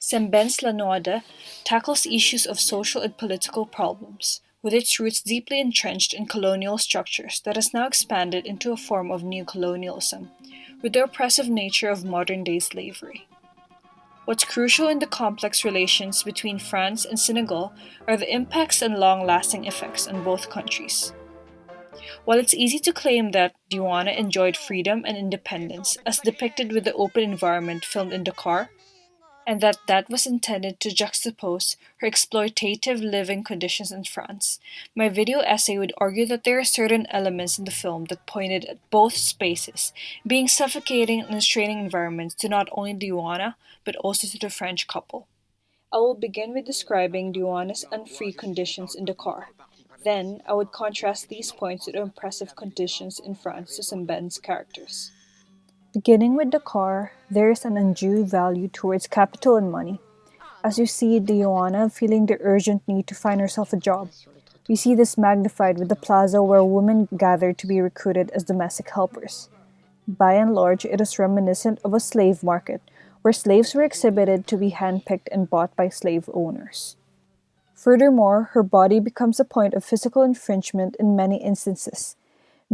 Semben's La Noire tackles issues of social and political problems, with its roots deeply entrenched in colonial structures that has now expanded into a form of neocolonialism, with the oppressive nature of modern-day slavery. What's crucial in the complex relations between France and Senegal are the impacts and long-lasting effects on both countries. While it's easy to claim that Diwana enjoyed freedom and independence as depicted with the open environment filmed in Dakar, and that was intended to juxtapose her exploitative living conditions in France, my video essay would argue that there are certain elements in the film that pointed at both spaces being suffocating and straining environments to not only Diwana, but also to the French couple. I will begin with describing Diwana's unfree conditions in Dakar. Then, I would contrast these points with the oppressive conditions in France to Semben's characters. Beginning with Dakar, there is an undue value towards capital and money. As you see Diwana feeling the urgent need to find herself a job, we see this magnified with the plaza where women gathered to be recruited as domestic helpers. By and large, it is reminiscent of a slave market, where slaves were exhibited to be handpicked and bought by slave owners. Furthermore, her body becomes a point of physical infringement in many instances,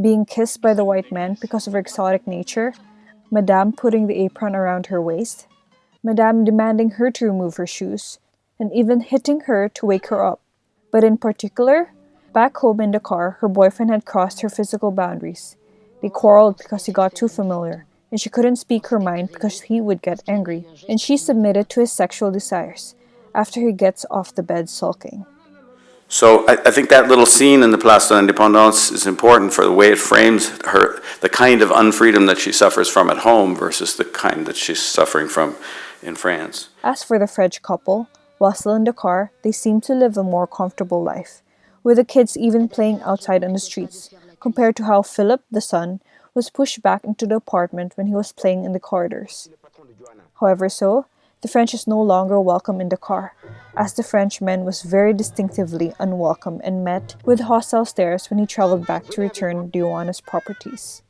being kissed by the white man because of her exotic nature, Madame putting the apron around her waist, Madame demanding her to remove her shoes, and even hitting her to wake her up. But in particular, back home in Dakar, her boyfriend had crossed her physical boundaries. They quarreled because he got too familiar, and she couldn't speak her mind because he would get angry, and she submitted to his sexual desires after he gets off the bed sulking. So I think that little scene in the Place de l'Indépendance is important for the way it frames her, the kind of unfreedom that she suffers from at home versus the kind that she's suffering from in France. As for the French couple, while still in Dakar, they seem to live a more comfortable life, with the kids even playing outside on the streets, compared to how Philip, the son, was pushed back into the apartment when he was playing in the corridors. However the French is no longer welcome in Dakar, as the Frenchman was very distinctively unwelcome and met with hostile stares when he traveled back to return Diwana's properties.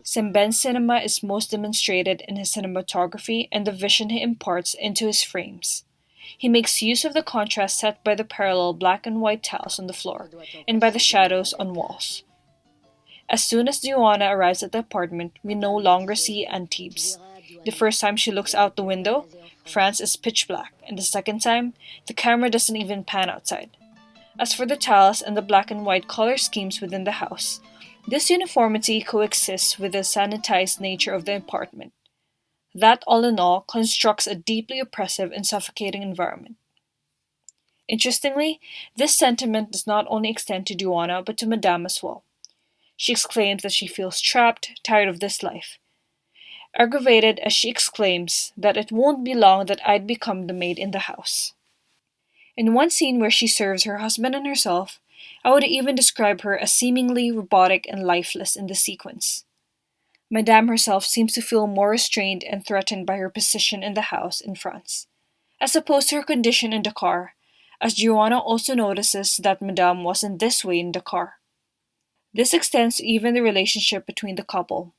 Semben's cinema is most demonstrated in his cinematography and the vision he imparts into his frames. He makes use of the contrast set by the parallel black and white tiles on the floor and by the shadows on walls. As soon as Diwana arrives at the apartment, we no longer see Antibes. The first time she looks out the window, France is pitch black, and the second time, the camera doesn't even pan outside. As for the tiles and the black and white color schemes within the house, this uniformity coexists with the sanitized nature of the apartment. That, all in all, constructs a deeply oppressive and suffocating environment. Interestingly, this sentiment does not only extend to Diwana but to Madame as well. She exclaims that she feels trapped, tired of this life. Aggravated as she exclaims that it won't be long that I'd become the maid in the house. In one scene where she serves her husband and herself, I would even describe her as seemingly robotic and lifeless in the sequence. Madame herself seems to feel more restrained and threatened by her position in the house in France, as opposed to her condition in Dakar, as Joanna also notices that Madame wasn't this way in Dakar. This extends to even the relationship between the couple,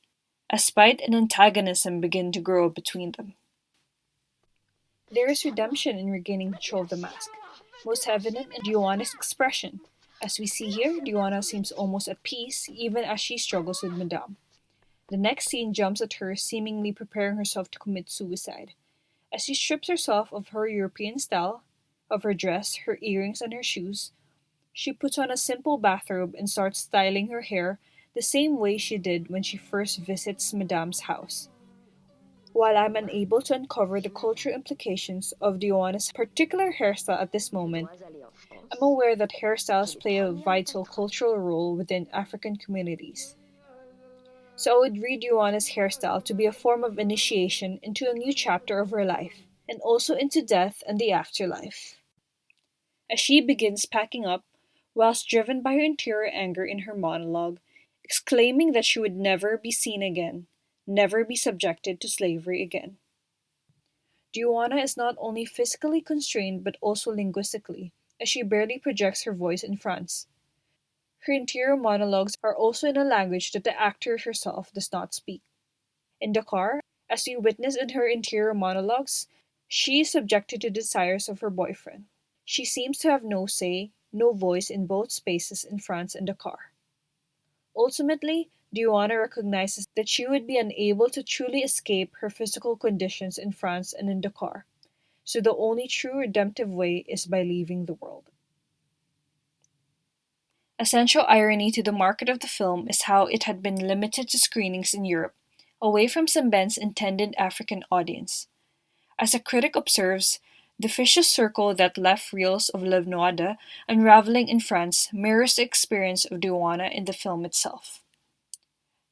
as spite and antagonism begin to grow between them. There is redemption in regaining control of the mask, most evident in Diwana's expression. As we see here, Diwana seems almost at peace even as she struggles with Madame. The next scene jumps at her seemingly preparing herself to commit suicide. As she strips herself of her European style, of her dress, her earrings, and her shoes, she puts on a simple bathrobe and starts styling her hair the same way she did when she first visits Madame's house. While I'm unable to uncover the cultural implications of Diwana's particular hairstyle at this moment, I'm aware that hairstyles play a vital cultural role within African communities. So I would read Diwana's hairstyle to be a form of initiation into a new chapter of her life, and also into death and the afterlife. As she begins packing up, whilst driven by her interior anger in her monologue, exclaiming that she would never be seen again, never be subjected to slavery again. Diwana is not only physically constrained but also linguistically, as she barely projects her voice in France. Her interior monologues are also in a language that the actor herself does not speak. In Dakar, as we witness in her interior monologues, She is subjected to the desires of her boyfriend. She seems to have no say, no voice in both spaces in France and Dakar. Ultimately, Diana recognizes that she would be unable to truly escape her physical conditions in France and in Dakar, so the only true redemptive way is by leaving the world. A central irony to the market of the film is how it had been limited to screenings in Europe, away from Sembene's intended African audience. As a critic observes, the vicious circle that left reels of Noire unraveling in France mirrors the experience of Diwana in the film itself.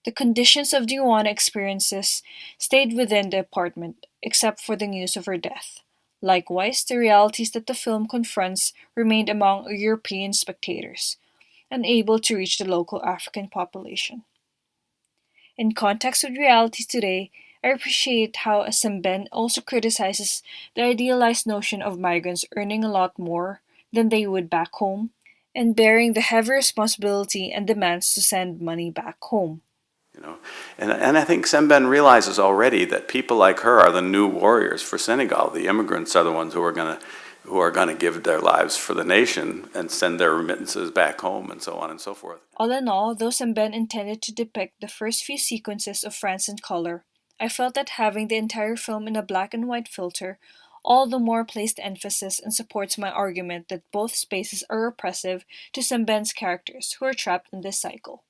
The conditions of Diwana experiences stayed within the apartment, except for the news of her death. Likewise, the realities that the film confronts remained among European spectators, unable to reach the local African population. In context with realities today, I appreciate how Sembene also criticizes the idealized notion of migrants earning a lot more than they would back home and bearing the heavy responsibility and demands to send money back home. You know, and I think Sembene realizes already that people like her are the new warriors for Senegal. The immigrants are the ones who are going to give their lives for the nation and send their remittances back home and so on and so forth. All in all, though Sembene intended to depict the first few sequences of France in color, I felt that having the entire film in a black and white filter all the more placed emphasis and supports my argument that both spaces are oppressive to Sembene's characters who are trapped in this cycle.